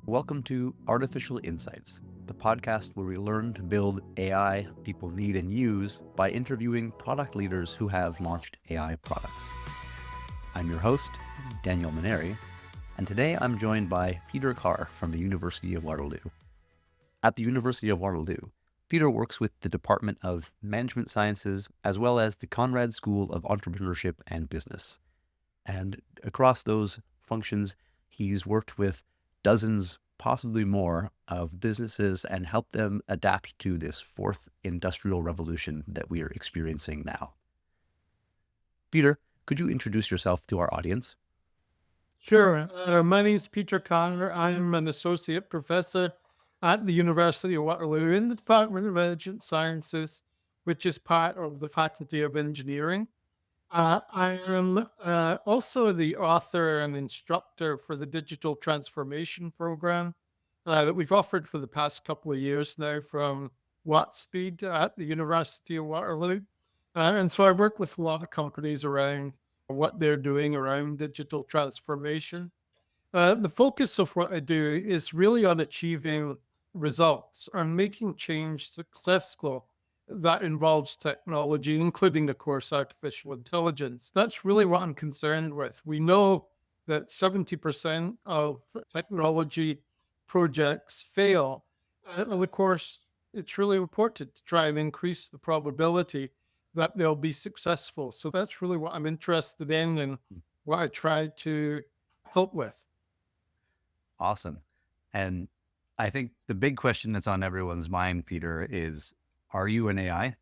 Welcome to Artificial Insights, the podcast where we learn to build AI people need and use by interviewing product leaders who have launched AI products. I'm your host, Daniel Maneri, and today I'm joined by Peter Carr from the University of Waterloo. At the University of Waterloo, Peter works with the Department of Management Sciences as well as the Conrad School of Entrepreneurship and Business. And across those functions, he's worked with dozens, possibly more, of businesses and helped them adapt to this fourth industrial revolution that we are experiencing now. Peter, could you introduce yourself to our audience? Sure. My name is Peter Carr. I'm an associate professor at the University of Waterloo in the Department of Management Sciences, which is part of the Faculty of Engineering. I am also the author and instructor for the Digital Transformation Program that we've offered for the past couple of years now from WattSpeed at the University of Waterloo. And so I work with a lot of companies around what they're doing around digital transformation. The focus of what I do is really on achieving results, on making change successful that involves technology, including, of course, artificial intelligence. That's really what I'm concerned with. We know that 70% of technology projects fail. And of course, it's really important to try and increase the probability that they'll be successful. So that's really what I'm interested in and what I try to help with. Awesome. And I think the big question that's on everyone's mind, Peter, is, are you an AI?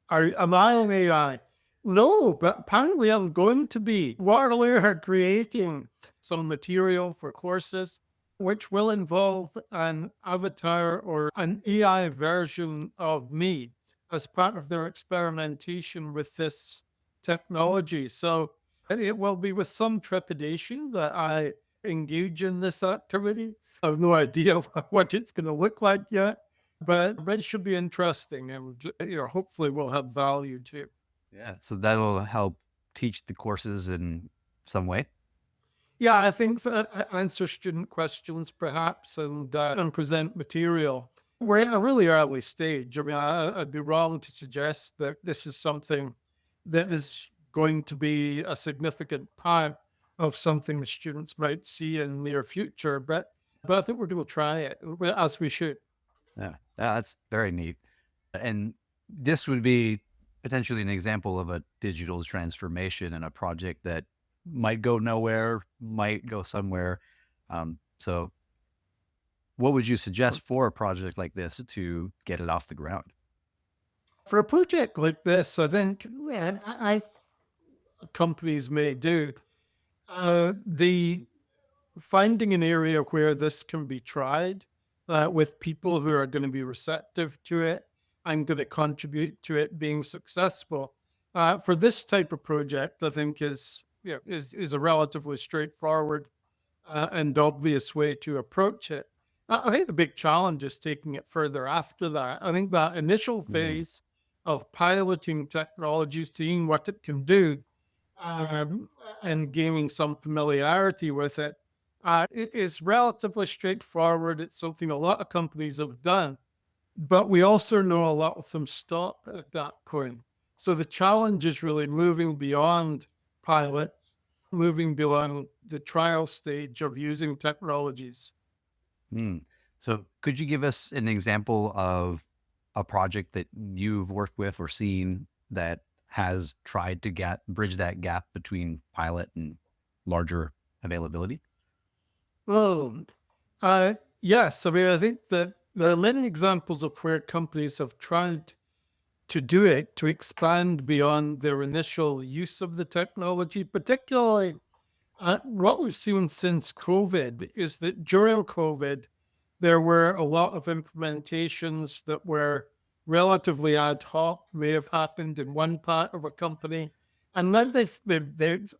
Am I an AI? No, but apparently I'm going to be. Waterloo are creating some material for courses which will involve an avatar or an AI version of me as part of their experimentation with this technology. So it will be with some trepidation that I engage in this activity. I have no idea what it's going to look like yet, but it should be interesting, and hopefully we'll have value too. Yeah. So that'll help teach the courses in some way. Yeah, I think so. Answer student questions perhaps and present material. We're in a really early stage. I mean, I'd be wrong to suggest that this is something that is going to be a significant part of something the students might see in the near future. But I think we're going to try it as we should. Yeah, that's very neat. And this would be potentially an example of a digital transformation and a project that might go nowhere, might go somewhere. So what would you suggest for a project like this to get it off the ground? For a project like this, I think companies may do the finding an area where this can be tried with people who are going to be receptive to it and going to contribute to it being successful. For this type of project, I think is a relatively straightforward and obvious way to approach it. I think the big challenge is taking it further after that. I think that initial phase of piloting technology, seeing what it can do, and gaining some familiarity with it, it is relatively straightforward. It's something a lot of companies have done, but we also know a lot of them stop at that point. So the challenge is really moving beyond pilots, moving beyond the trial stage of using technologies. So could you give us an example of a project that you've worked with or seen that has tried to bridge that gap between pilot and larger availability? Well, yes. I mean, I think that there are many examples of where companies have tried to do it, to expand beyond their initial use of the technology. Particularly, what we've seen since COVID is that during COVID, there were a lot of implementations that were relatively ad hoc, may have happened in one part of a company. And then they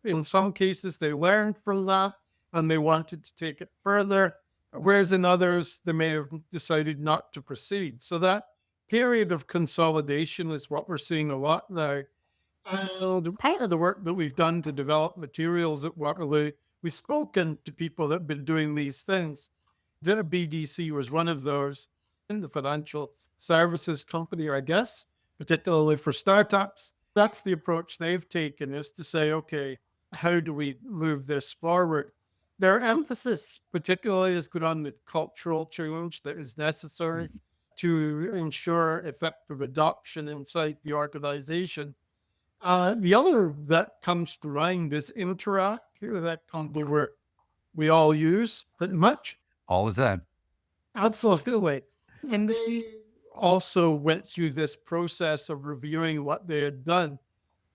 in some cases, they learned from that and they wanted to take it further. Whereas in others, they may have decided not to proceed. So that period of consolidation is what we're seeing a lot now. And part of the work that we've done to develop materials at Waterloo, we've spoken to people that have been doing these things. The BDC was one of those in the financial services company, I guess, particularly for startups. That's the approach they've taken, is to say, okay, how do we move this forward? Their emphasis particularly is put on the cultural change that is necessary to ensure effective adoption inside the organization. The other that comes to mind is Interac, that company where we all use pretty much. All is that. Absolutely. And they also went through this process of reviewing what they had done.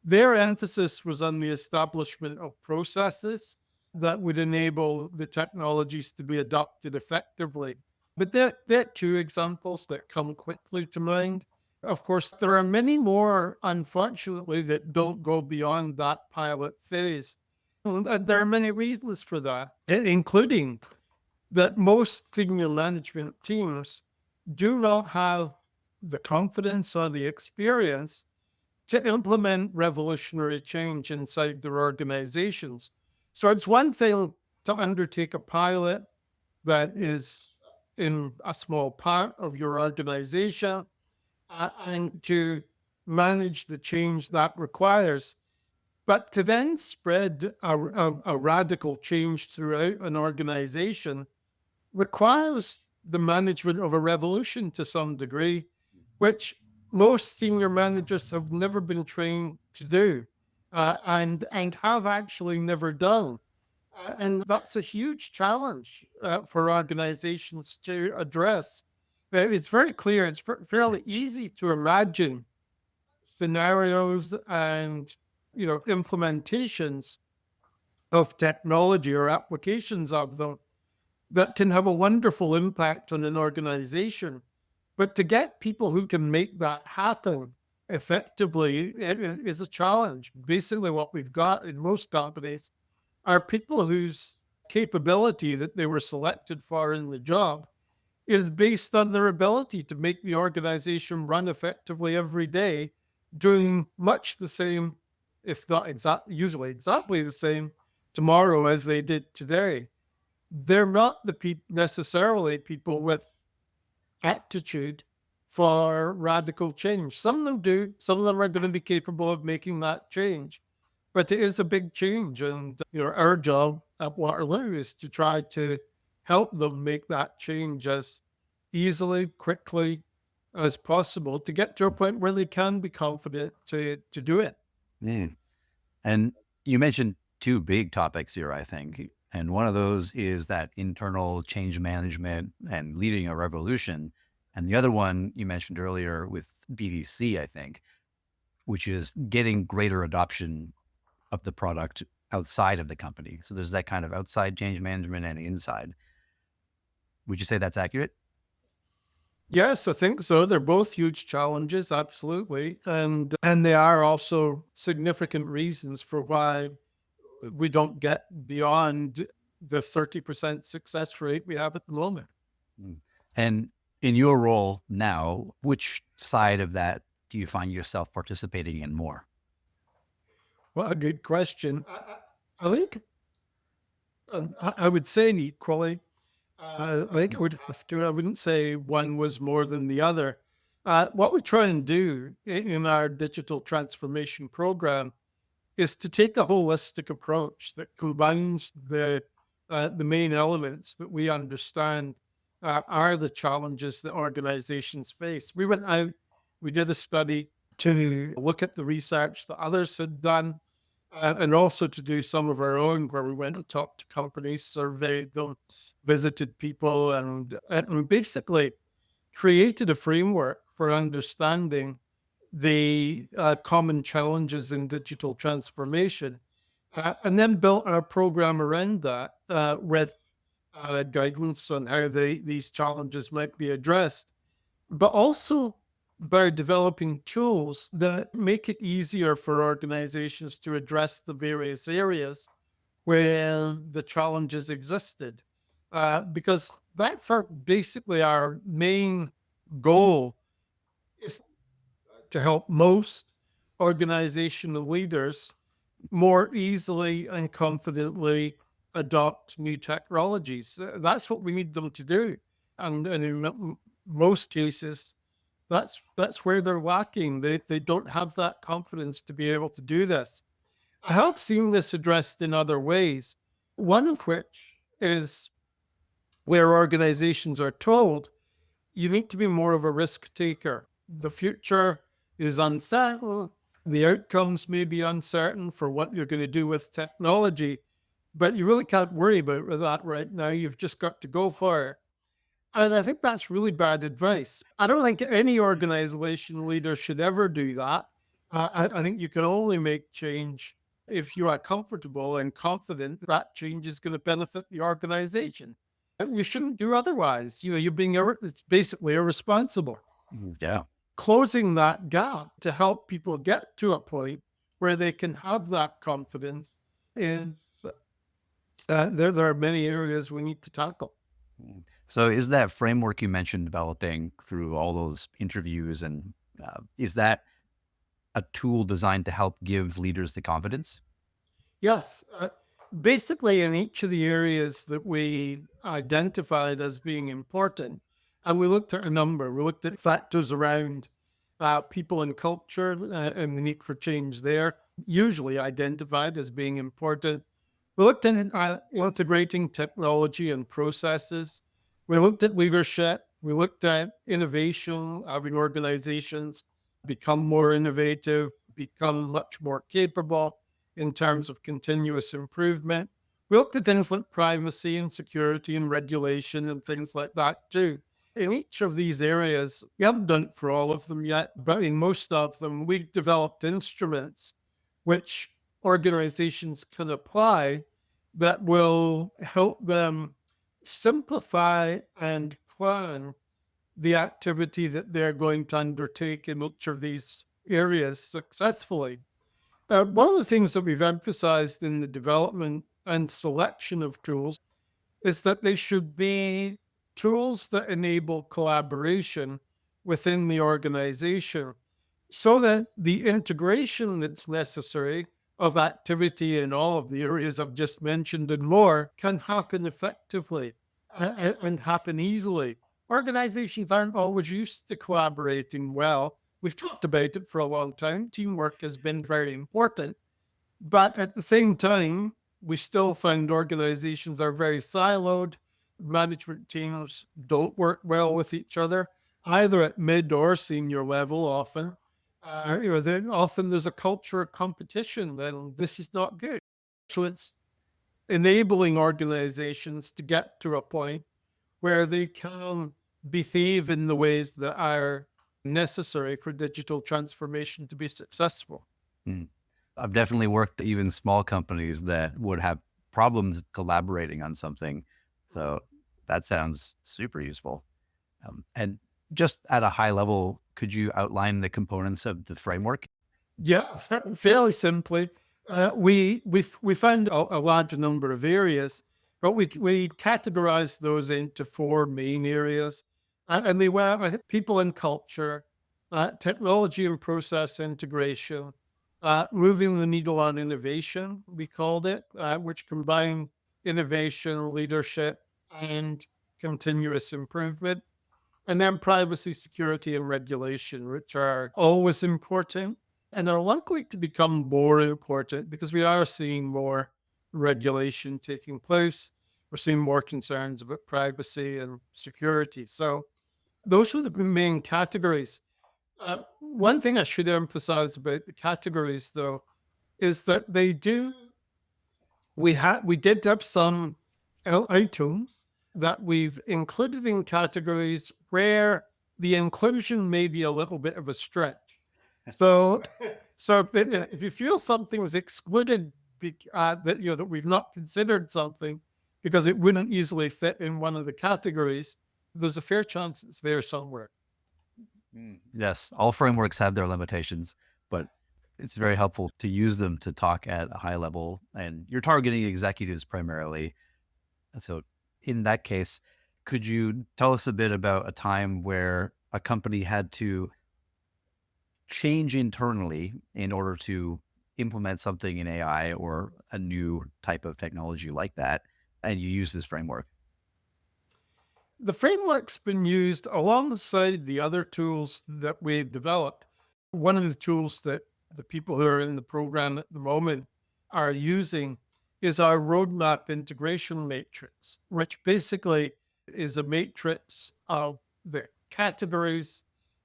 Their emphasis was on the establishment of processes that would enable the technologies to be adopted effectively. But there are two examples that come quickly to mind. Of course, there are many more, unfortunately, that don't go beyond that pilot phase. And there are many reasons for that, including that most senior management teams do not have the confidence or the experience to implement revolutionary change inside their organizations. So it's one thing to undertake a pilot that is in a small part of your organization and to manage the change that requires. But to then spread a radical change throughout an organization requires the management of a revolution to some degree, which most senior managers have never been trained to do and have actually never done. And that's a huge challenge for organizations to address. It's very clear, it's fairly easy to imagine scenarios and implementations of technology or applications of them that can have a wonderful impact on an organization. But to get people who can make that happen effectively is a challenge. Basically, what we've got in most companies are people whose capability that they were selected for in the job is based on their ability to make the organization run effectively every day, doing much the same, if not usually exactly the same tomorrow as they did today. They're not necessarily people with aptitude for radical change. Some of them do. Some of them are going to be capable of making that change. But it is a big change. And our job at Waterloo is to try to help them make that change as easily, quickly as possible to get to a point where they can be confident to do it. Mm. And you mentioned two big topics here, I think. And one of those is that internal change management and leading a revolution. And the other one you mentioned earlier with BDC, I think, which is getting greater adoption of the product outside of the company. So there's that kind of outside change management and inside. Would you say that's accurate? Yes, I think so. They're both huge challenges, absolutely. And they are also significant reasons for why we don't get beyond the 30% success rate we have at the moment. And in your role now, which side of that do you find yourself participating in more? Well, a good question. I think I would say equally. I think I would have to, I wouldn't say one was more than the other. What we try and do in our digital transformation program is to take a holistic approach that combines the main elements that we understand are the challenges that organizations face. We went out, we did a study to look at the research that others had done, and also to do some of our own, where we went and talked to companies, surveyed them, visited people, and basically created a framework for understanding the common challenges in digital transformation, and then built our program around that with guidance on how these challenges might be addressed, but also by developing tools that make it easier for organizations to address the various areas where the challenges existed. Because that's basically our main goal, is to help most organizational leaders more easily and confidently adopt new technologies. That's what we need them to do. And in most cases, that's where they're lacking. They don't have that confidence to be able to do this. I have seen this addressed in other ways, one of which is where organizations are told you need to be more of a risk taker. The future is uncertain. The outcomes may be uncertain for what you're going to do with technology, but you really can't worry about that right now. You've just got to go for it. And I think that's really bad advice. I don't think any organization leader should ever do that. I think you can only make change if you are comfortable and confident that change is going to benefit the organization. And you shouldn't do otherwise. You're being it's basically irresponsible. Yeah. Closing that gap to help people get to a point where they can have that confidence is there are many areas we need to tackle. So is that framework you mentioned developing through all those interviews, and is that a tool designed to help give leaders the confidence? Yes. Basically, in each of the areas that we identified as being important, and we looked at a number, we looked at factors around people and culture and the need for change there, usually identified as being important. We looked at integrating technology and processes. We looked at leadership. We looked at innovation, having organizations become more innovative, become much more capable in terms of continuous improvement. We looked at things like privacy and security and regulation and things like that too. In each of these areas, we haven't done it for all of them yet, but in most of them, we've developed instruments which organizations can apply that will help them simplify and plan the activity that they're going to undertake in each of these areas successfully. One of the things that we've emphasized in the development and selection of tools is that they should be tools that enable collaboration within the organization so that the integration that's necessary of activity in all of the areas I've just mentioned and more can happen effectively and happen easily. Organizations aren't always used to collaborating well. We've talked about it for a long time. Teamwork has been very important. But at the same time, we still find organizations are very siloed. Management teams don't work well with each other, either at mid or senior level often. Then often there's a culture of competition, and this is not good. So it's enabling organizations to get to a point where they can behave in the ways that are necessary for digital transformation to be successful. I've definitely worked at even small companies that would have problems collaborating on something. So that sounds super useful. And just at a high level, could you outline the components of the framework? Yeah, fairly simply, we found a large number of areas, but we categorized those into four main areas, and they were, I think, people and culture, technology and process integration, moving the needle on innovation, we called it, which combined innovation, leadership, and continuous improvement. And then privacy, security, and regulation, which are always important and are likely to become more important because we are seeing more regulation taking place. We're seeing more concerns about privacy and security. So those are the main categories. One thing I should emphasize about the categories, though, is that we did have some items that we've included in categories where the inclusion may be a little bit of a stretch. So, if you feel something was excluded, that we've not considered something because it wouldn't easily fit in one of the categories, there's a fair chance it's there somewhere. Yes, all frameworks have their limitations, but it's very helpful to use them to talk at a high level. And you're targeting executives primarily. And so in that case, could you tell us a bit about a time where a company had to change internally in order to implement something in AI or a new type of technology like that, and you use this framework? The framework's been used alongside the other tools that we've developed. One of the tools that the people who are in the program at the moment are using is our roadmap integration matrix, which basically is a matrix of the categories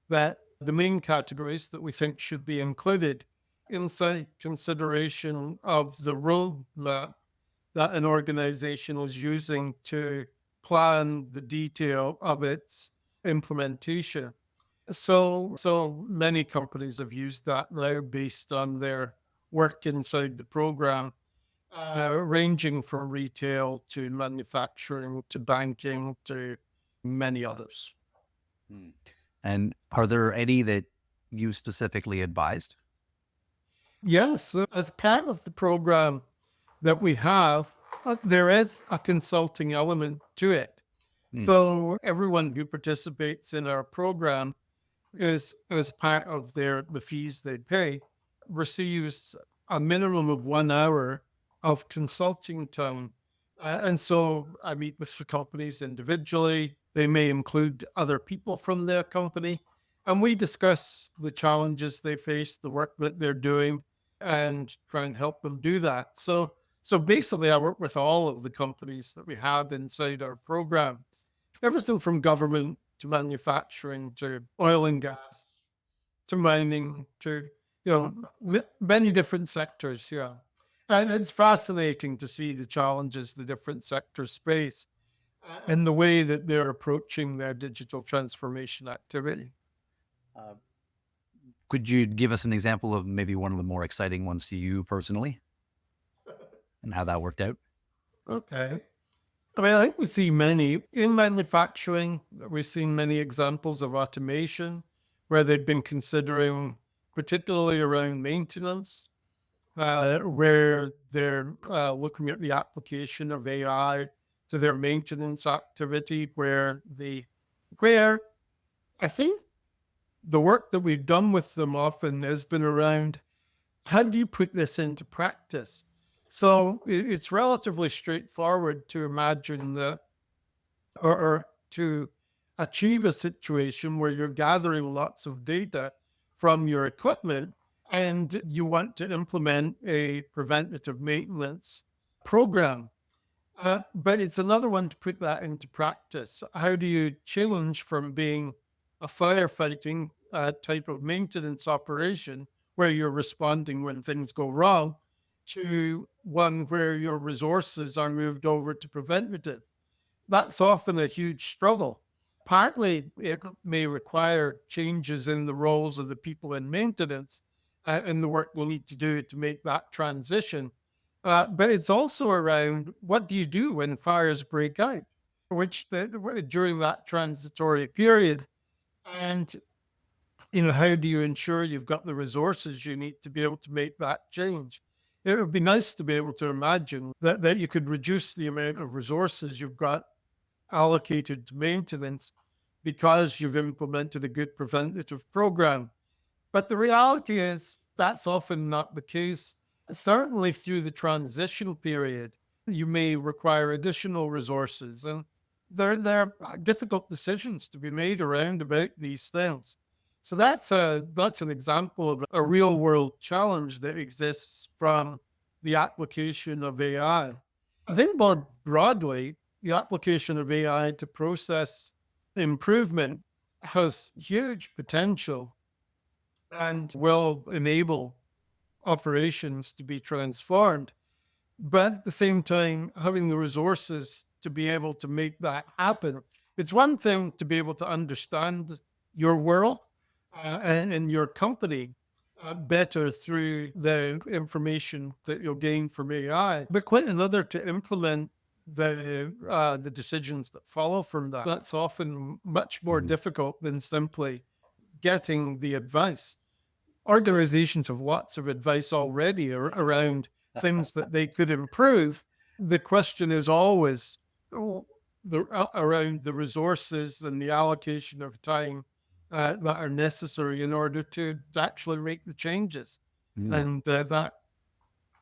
that the main categories that we think should be included inside consideration of the roadmap that an organization is using to plan the detail of its implementation. So many companies have used that now based on their work inside the program, ranging from retail to manufacturing to banking to many others. Hmm. And are there any that you specifically advised? Yes, so as part of the program that we have, there is a consulting element to it. Hmm. So everyone who participates in our program is as part of the fees they pay receives a minimum of 1 hour of consulting time. And so I meet with the companies individually. They may include other people from their company, and we discuss the challenges they face, the work that they're doing, and try and help them do that. So basically, I work with all of the companies that we have inside our program, everything from government to manufacturing to oil and gas to mining to many different sectors. Yeah, and it's fascinating to see the challenges the different sectors face and the way that they're approaching their digital transformation activity. Uh, could you give us an example of maybe one of the more exciting ones to you personally and how that worked out? Okay. I mean, I think we see many in manufacturing. We've seen many examples of automation where they've been considering, particularly around maintenance, where they're looking at the application of AI to their maintenance activity, where I think the work that we've done with them often has been around how do you put this into practice? So it's relatively straightforward to imagine that, or to achieve a situation where you're gathering lots of data from your equipment and you want to implement a preventative maintenance program. But it's another one to put that into practice. How do you change from being a firefighting type of maintenance operation where you're responding when things go wrong to one where your resources are moved over to preventative? That's often a huge struggle. Partly, it may require changes in the roles of the people in maintenance and the work we'll need to do to make that transition. But it's also around what do you do when fires break out, during that transitory period, and how do you ensure you've got the resources you need to be able to make that change? It would be nice to be able to imagine that you could reduce the amount of resources you've got allocated to maintenance because you've implemented a good preventative program. But the reality is that's often not the case. Certainly through the transition period, you may require additional resources, and there are difficult decisions to be made around about these things. So that's an example of a real world challenge that exists from the application of AI. I think more broadly, the application of AI to process improvement has huge potential and will enable operations to be transformed. But at the same time, having the resources to be able to make that happen. It's one thing to be able to understand your world and your company better through the information that you'll gain from AI, but quite another to implement the decisions that follow from that. That's often much more Mhm. difficult than simply getting the advice. Organizations have lots of advice already around things that they could improve. The question is always around the resources and the allocation of time that are necessary in order to actually make the changes. Mm. And that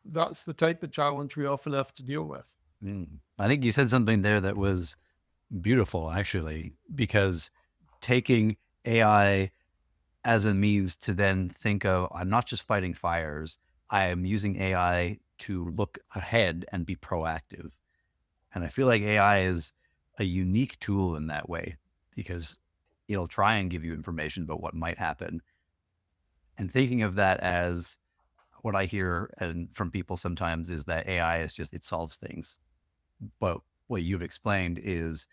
that's the type of challenge we often have to deal with. I think you said something there that was beautiful, actually, because taking AI as a means to then think of, I'm not just fighting fires, I am using AI to look ahead and be proactive. And I feel like AI is a unique tool in that way because it'll try and give you information about what might happen. And thinking of that as what I hear and from people sometimes is that AI is just, it solves things. But what you've explained is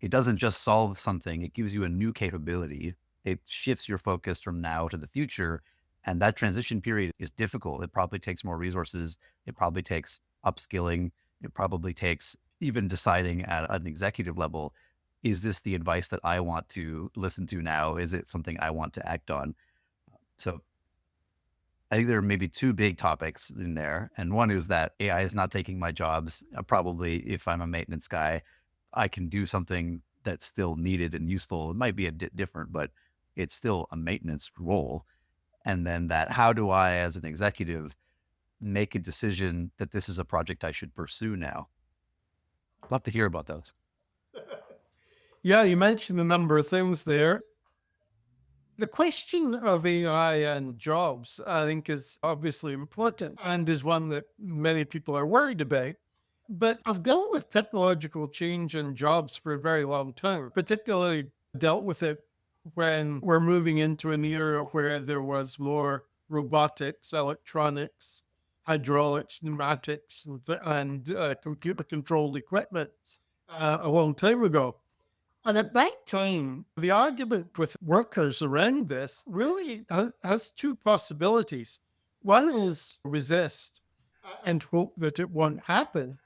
it doesn't just solve something, it gives you a new capability. It shifts your focus from now to the future. And that transition period is difficult. It probably takes more resources. It probably takes upskilling. It probably takes even deciding at an executive level, is this the advice that I want to listen to now? Is it something I want to act on? So I think there are maybe two big topics in there. And one is that AI is not taking my jobs. Probably if I'm a maintenance guy, I can do something that's still needed and useful. It might be different, but it's still a maintenance role. And then that, how do I, as an executive, make a decision that this is a project I should pursue now? I'd love to hear about those. Yeah, you mentioned a number of things there. The question of AI and jobs, I think, is obviously important and is one that many people are worried about. But I've dealt with technological change and jobs for a very long time, particularly dealt with it when we're moving into an era where there was more robotics, electronics, hydraulics, pneumatics, and computer controlled equipment a long time ago. And at that time, the argument with workers around this really has two possibilities. One is resist and hope that it won't happen.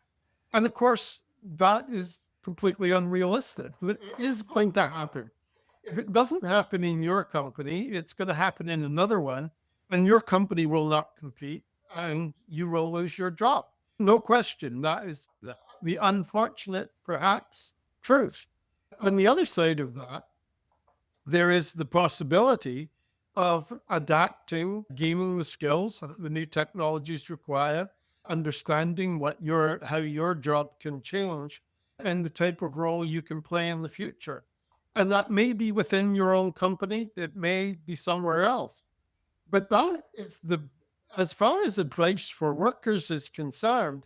And of course, that is completely unrealistic. It is going to happen. If it doesn't happen in your company, it's going to happen in another one, and your company will not compete and you will lose your job. No question. That is the unfortunate, perhaps, truth. On the other side of that, there is the possibility of adapting, gaining the skills that the new technologies require, understanding how your job can change and the type of role you can play in the future. And that may be within your own company, it may be somewhere else. But that is as far as advice for workers is concerned,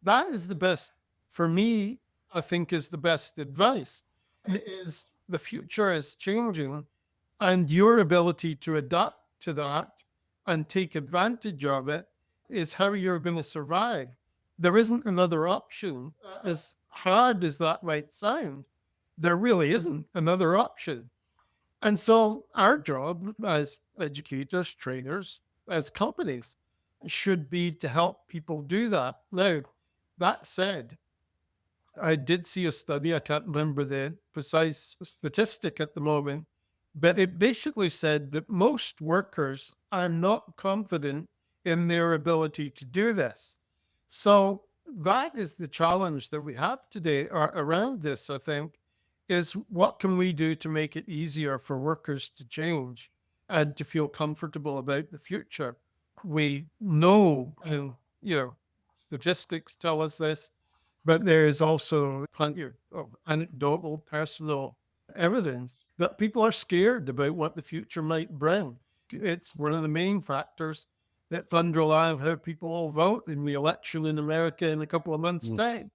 that is the best, for me, I think is the best advice. It is the future is changing and your ability to adapt to that and take advantage of it is how you're going to survive. There isn't another option. As hard as that might sound, there really isn't another option. And so our job as educators, trainers, as companies should be to help people do that. Now, that said, I did see a study, I can't remember the precise statistic at the moment, but it basically said that most workers are not confident in their ability to do this. So that is the challenge that we have today around this, I think, is what can we do to make it easier for workers to change and to feel comfortable about the future? We know, statistics tell us this, but there is also plenty of anecdotal, personal evidence that people are scared about what the future might bring. It's one of the main factors that's underlying how people will vote in the election in America in a couple of months' time.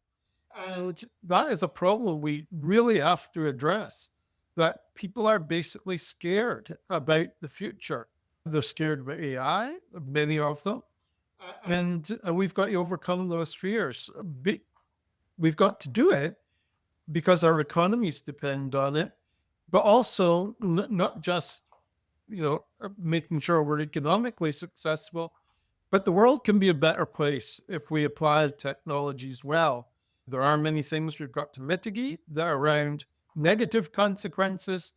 And that is a problem we really have to address, that people are basically scared about the future. They're scared about AI, many of them, and we've got to overcome those fears. We've got to do it because our economies depend on it, but also not just, making sure we're economically successful, but the world can be a better place if we apply technologies well. There are many things we've got to mitigate that are around negative consequences,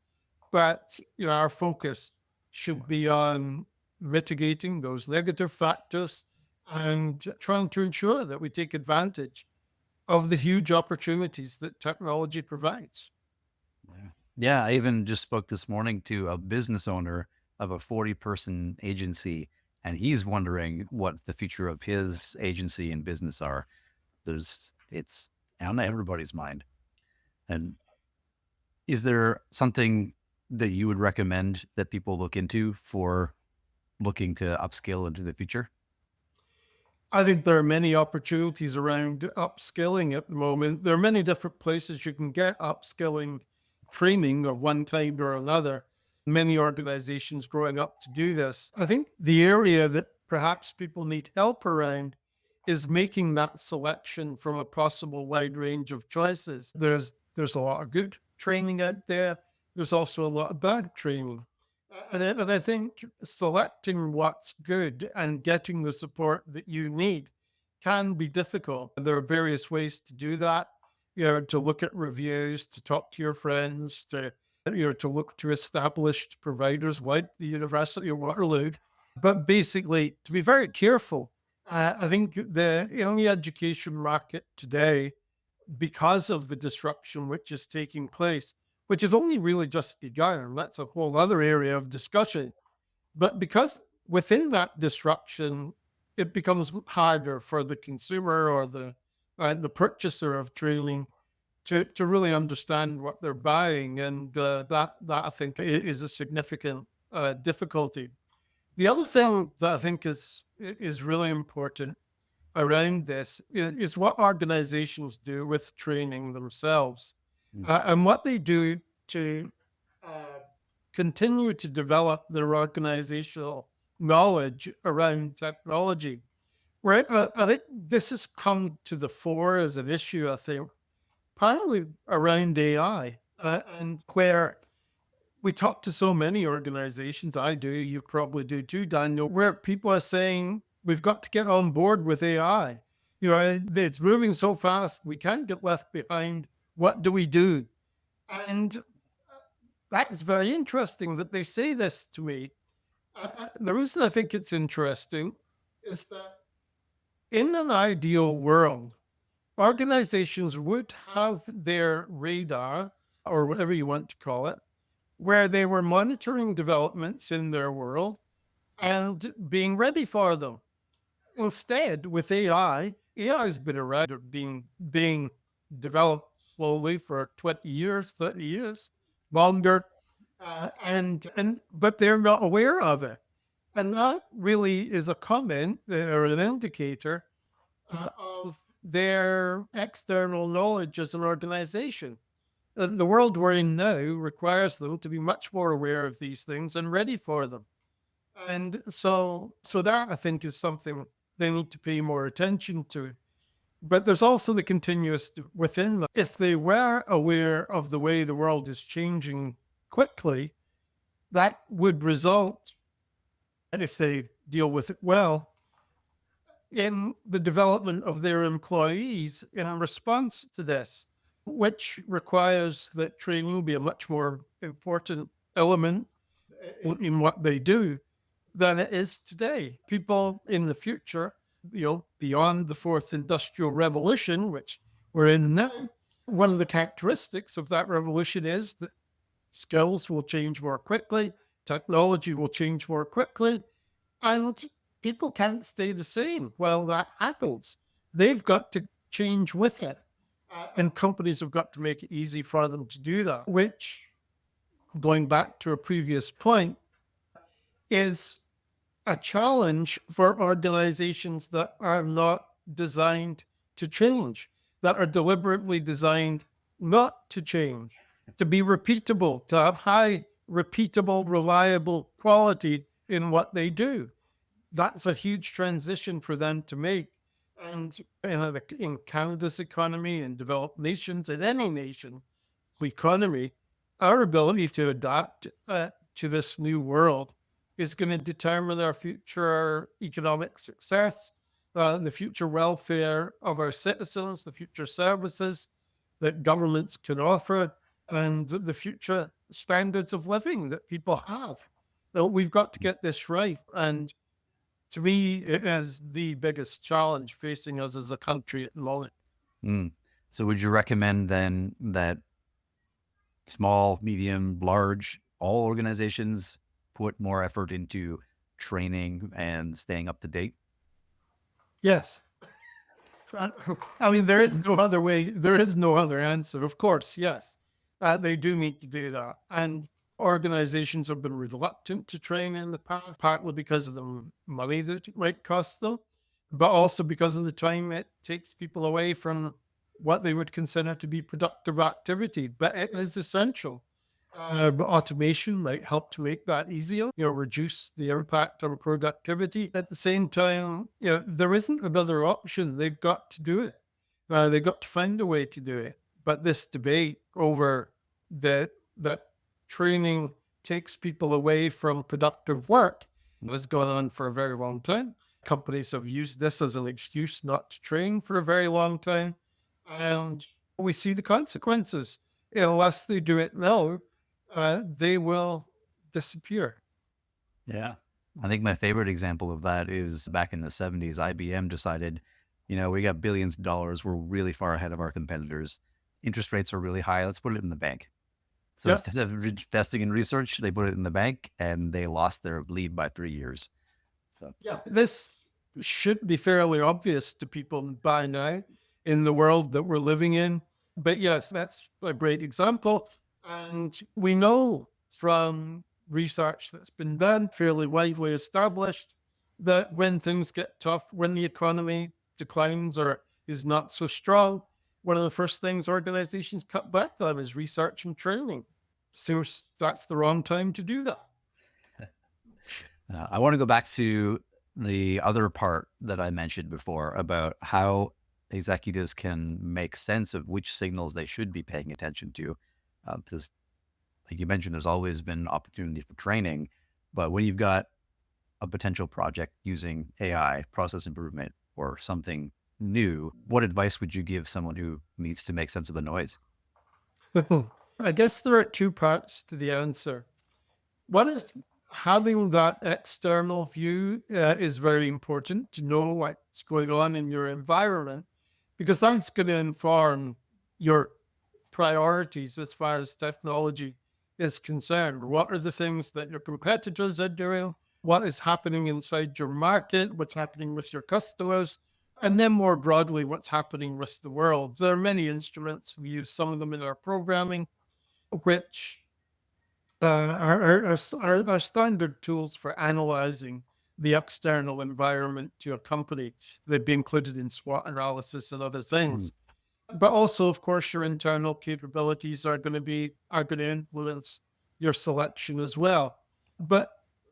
but our focus should be on mitigating those negative factors and trying to ensure that we take advantage of the huge opportunities that technology provides. Yeah, I even just spoke this morning to a business owner of a 40-person agency, and he's wondering what the future of his agency and business are. It's on everybody's mind. And is there something that you would recommend that people look into for looking to upskill into the future? I think there are many opportunities around upskilling at the moment. There are many different places you can get upskilling training of one kind or another. Many organizations growing up to do this. I think the area that perhaps people need help around is making that selection from a possible wide range of choices. There's a lot of good training out there. There's also a lot of bad training. And I think selecting what's good and getting the support that you need can be difficult. There are various ways to do that. To look at reviews, to talk to your friends, to look to established providers like the University of Waterloo. But basically, to be very careful, I think the education market today, because of the disruption which is taking place, which has only really just begun, and that's a whole other area of discussion. But because within that disruption, it becomes harder for the consumer or the purchaser of training to really understand what they're buying, and that I think is a significant difficulty. The other thing that I think is really important around this is what organizations do with training themselves, and what they do to uh, continue to develop their organizational knowledge around technology. Right. I think this has come to the fore as an issue, I think, partly around AI, and where we talk to so many organizations. I do, you probably do too, Daniel, where people are saying we've got to get on board with AI. It's moving so fast, we can't get left behind. What do we do? And that is very interesting that they say this to me. The reason I think it's interesting is that in an ideal world, organizations would have their radar, or whatever you want to call it, where they were monitoring developments in their world and being ready for them. Instead, with AI has been around, being developed slowly for 20 years, 30 years, longer, and but they're not aware of it. And that really is a comment or an indicator of their external knowledge as an organization. The world we're in now requires them to be much more aware of these things and ready for them. And so that I think is something they need to pay more attention to. But there's also the continuous within them. If they were aware of the way the world is changing quickly, that would result, and if they deal with it well, in the development of their employees in response to this, which requires that training will be a much more important element in what they do than it is today. People in the future, beyond the fourth industrial revolution, which we're in now, one of the characteristics of that revolution is that skills will change more quickly, technology will change more quickly, and people can't stay the same while that happens. They've got to change with it. And companies have got to make it easy for them to do that, which, going back to a previous point, is a challenge for organizations that are not designed to change, that are deliberately designed not to change, to be repeatable, to have high, repeatable, reliable quality in what they do. That's a huge transition for them to make. And in Canada's economy, in developed nations, in any nation's economy, our ability to adapt to this new world is going to determine our future economic success, the future welfare of our citizens, the future services that governments can offer, and the future standards of living that people have. So we've got to get this right. And to me, it is the biggest challenge facing us as a country at the moment. Mm. So would you recommend then that small, medium, large, all organizations put more effort into training and staying up to date? Yes. I mean, there is no other way. There is no other answer. Of course, yes, they do need to do that. And organizations have been reluctant to train in the past, partly because of the money that it might cost them, but also because of the time it takes people away from what they would consider to be productive activity. But it is essential. But automation might help to make that easier, reduce the impact on productivity. At the same time, there isn't another option. They've got to do it. They've got to find a way to do it. But this debate over that training takes people away from productive work has gone on for a very long time. Companies have used this as an excuse not to train for a very long time. And we see the consequences. Unless they do it now, they will disappear. Yeah. I think my favorite example of that is back in the 70s, IBM decided, we got billions of dollars. We're really far ahead of our competitors. Interest rates are really high. Let's put it in the bank. So Yeah. instead of investing in research, they put it in the bank and they lost their lead by 3 years. So, Yeah. This should be fairly obvious to people by now in the world that we're living in. But yes, that's a great example. And we know from research that's been done, fairly widely established, that when things get tough, when the economy declines or is not so strong, one of the first things organizations cut back on is research and training. So that's the wrong time to do that. I want to go back to the other part that I mentioned before about how executives can make sense of which signals they should be paying attention to. Because, like you mentioned, there's always been opportunity for training, but when you've got a potential project using AI, process improvement, or something new, what advice would you give someone who needs to make sense of the noise? I guess there are two parts to the answer. One is having that external view is very important to know what's going on in your environment, because that's going to inform your priorities as far as technology is concerned. What are the things that your competitors are doing? What is happening inside your market? What's happening with your customers? And then more broadly, what's happening with the world? There are many instruments. We use some of them in our programming, which are standard tools for analyzing the external environment to a company. They'd be included in SWOT analysis and other things. But also, of course, your internal capabilities are going to influence your selection as well. But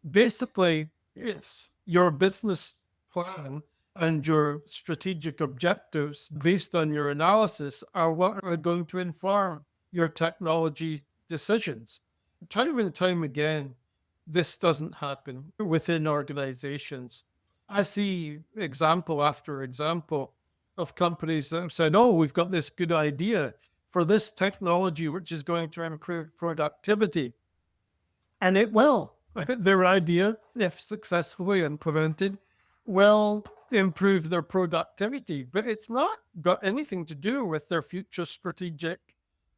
basically, it's your business plan and your strategic objectives based on your analysis are what are going to inform your technology decisions. Time and time again, this doesn't happen within organizations. I see example after example of companies that have said, oh, we've got this good idea for this technology, which is going to improve productivity. And it will. Their idea, if successfully implemented, will improve their productivity, but it's not got anything to do with their future strategic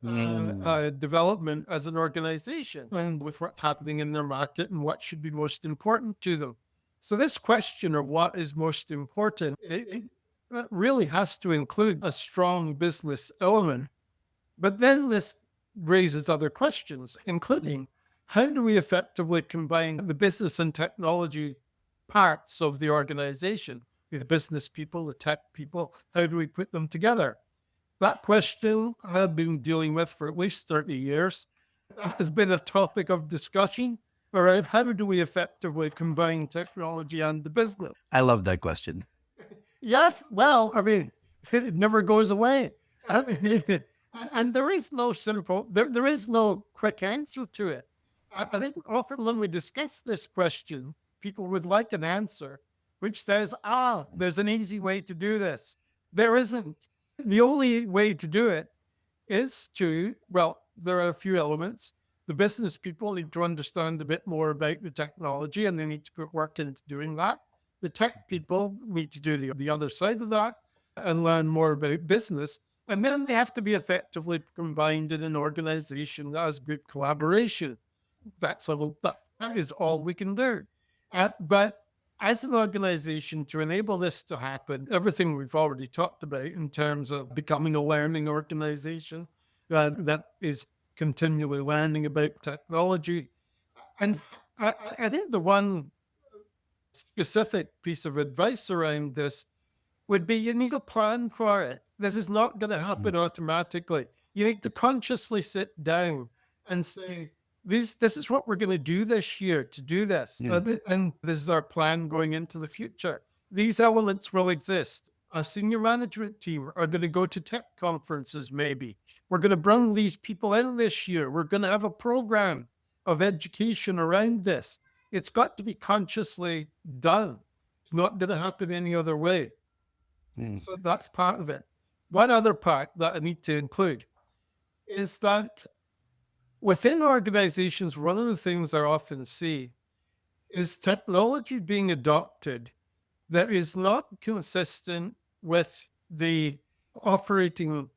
development as an organization and with what's happening in their market and what should be most important to them. So this question of what is most important, it really has to include a strong business element. But then this raises other questions, including how do we effectively combine the business and technology parts of the organization, the business people, the tech people? How do we put them together? That question I've been dealing with for at least 30 years. Has been a topic of discussion around how do we effectively combine technology and the business? I love that question. Yes, well, I mean, it never goes away. I mean, and there is no simple, there is no quick answer to it. I think often when we discuss this question, people would like an answer which says, there's an easy way to do this. There isn't. The only way to do it is there are a few elements. The business people need to understand a bit more about the technology and they need to put work into doing that. The tech people need to do the other side of that and learn more about business. And then they have to be effectively combined in an organization that has good collaboration. That is all we can do. But as an organization, to enable this to happen, everything we've already talked about in terms of becoming a learning organization that is continually learning about technology. And I think the one specific piece of advice around this would be you need a plan for it. This is not going to happen automatically. You need to consciously sit down and say, this is what we're going to do this year to do this. And this is our plan going into the future. These elements will exist. Our senior management team are going to go to tech conferences, maybe. We're going to bring these people in this year. We're going to have a program of education around this. It's got to be consciously done. It's not going to happen any other way. So that's part of it. One other part that I need to include is that within organizations, one of the things I often see is technology being adopted that is not consistent with the operating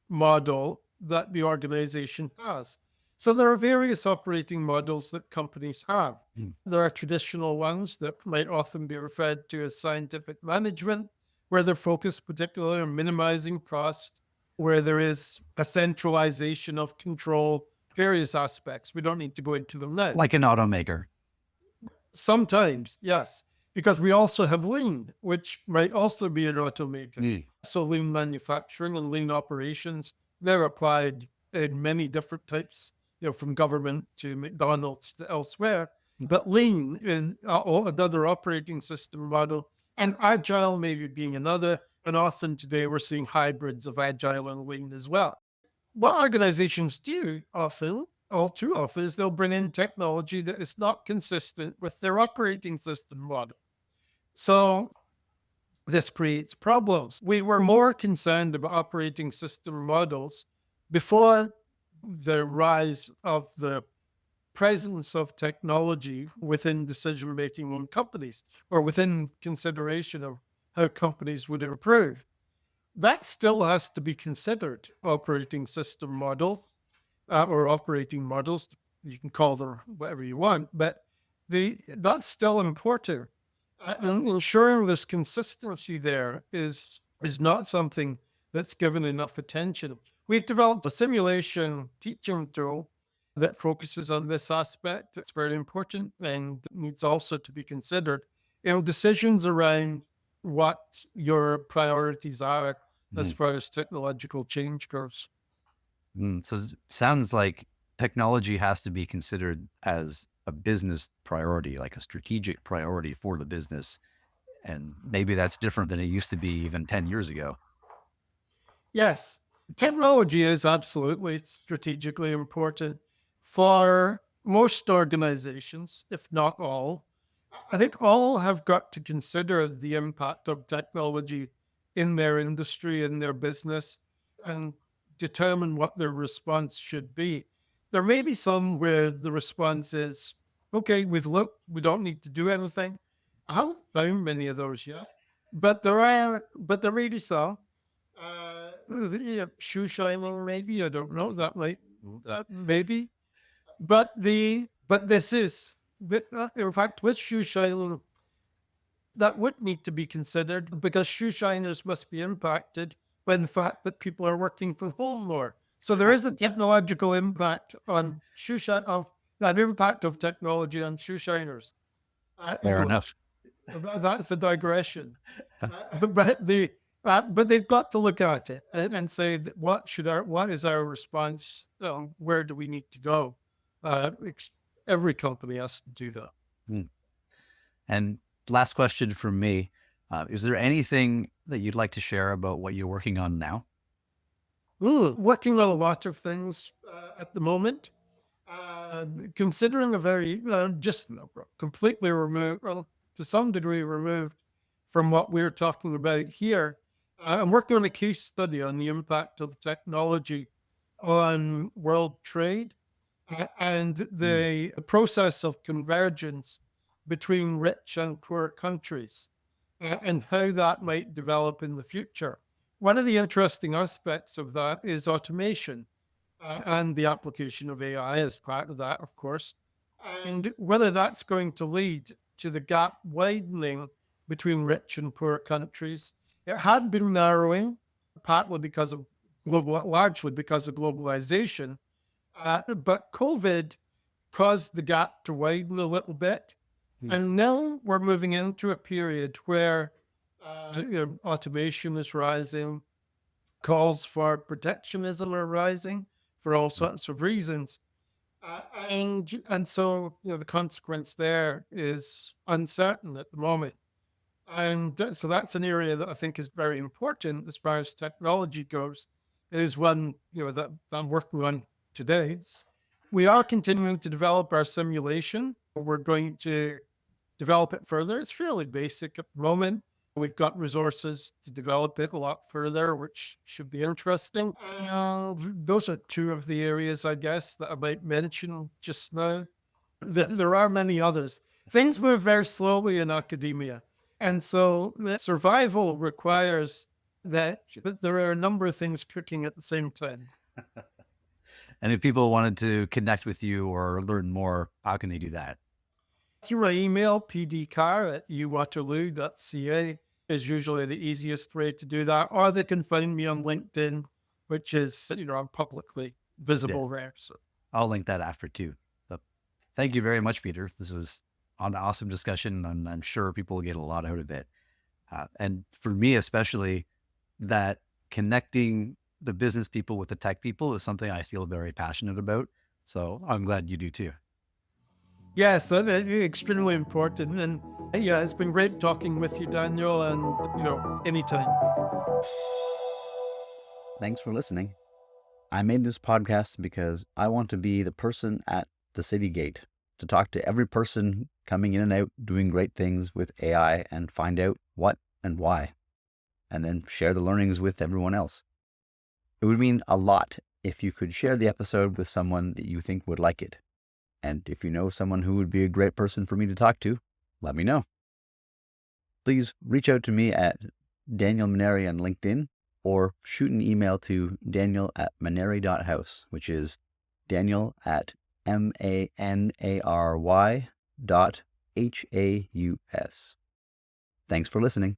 model that the organization has. So there are various operating models that companies have. There are traditional ones that might often be referred to as scientific management, where they're focused particularly on minimizing cost, where there is a centralization of control, various aspects. We don't need to go into them now. Like an automaker. Sometimes, yes, because we also have lean, which might also be an automaker. So lean manufacturing and lean operations, they're applied in many different types, from government to McDonald's to elsewhere. But lean in another operating system model, and agile maybe being another. And often today we're seeing hybrids of agile and lean as well. What organizations do often, all too often, is they'll bring in technology that is not consistent with their operating system model. So this creates problems. We were more concerned about operating system models before the rise of the presence of technology within decision-making on companies, or within consideration of how companies would improve. That still has to be considered, operating system models, or operating models. You can call them whatever you want, but that's still important. And ensuring there's consistency there is not something that's given enough attention. We've developed a simulation teaching tool that focuses on this aspect. It's very important and needs also to be considered. Decisions around what your priorities are as far as technological change goes. So it sounds like technology has to be considered as a business priority, like a strategic priority for the business. And maybe that's different than it used to be even 10 years ago. Yes, technology is absolutely strategically important for most organizations, if not all. I think all have got to consider the impact of technology in their industry, in their business, and determine what their response should be. There may be some where the response is, okay, we've looked, we don't need to do anything. I haven't found many of those yet, but there may be some. Shoe shining, maybe, I don't know, that might, maybe. But this is, in fact, with shoe shining, that would need to be considered, because shoe shiners must be impacted by the fact that people are working from home more. So there is a technological impact on that impact of technology on shoe shiners. Fair enough. That's a digression. But they've got to look at it and say, what is our response? Where do we need to go? Every company has to do that. And last question from me. Is there anything that you'd like to share about what you're working on now? Working on a lot of things at the moment. Considering a very, just completely removed, well, to some degree removed from what we're talking about here. I'm working on a case study on the impact of technology on world trade and the process of convergence between rich and poor countries, and how that might develop in the future. One of the interesting aspects of that is automation and the application of AI as part of that, of course, and whether that's going to lead to the gap widening between rich and poor countries. It had been narrowing, partly because of largely because of globalization, but COVID caused the gap to widen a little bit. And now we're moving into a period where automation is rising, calls for protectionism are rising for all sorts of reasons. And so, the consequence there is uncertain at the moment. And so that's an area that I think is very important as far as technology goes. It is one, that I'm working on today. We are continuing to develop our simulation. We're going to develop it further. It's fairly basic at the moment. We've got resources to develop it a lot further, which should be interesting. Those are two of the areas, I guess, that I might mention just now. There are many others. Things move very slowly in academia. And so survival requires that there are a number of things cooking at the same time. And if people wanted to connect with you or learn more, how can they do that? Through my email, pdcarr@uwaterloo.ca is usually the easiest way to do that. Or they can find me on LinkedIn, which is, I'm publicly visible there. So I'll link that after too. So thank you very much, Peter. This was an awesome discussion, and I'm sure people will get a lot out of it. And for me, especially, that connecting the business people with the tech people is something I feel very passionate about. So I'm glad you do too. Yes, extremely important. And yeah, it's been great talking with you, Daniel, and, anytime. Thanks for listening. I made this podcast because I want to be the person at the city gate to talk to every person coming in and out doing great things with AI and find out what and why, and then share the learnings with everyone else. It would mean a lot if you could share the episode with someone that you think would like it. And if you know someone who would be a great person for me to talk to, let me know. Please reach out to me at Daniel Maneri on LinkedIn, or shoot an email to daniel@maneri.house, which is daniel@manary.haus. Thanks for listening.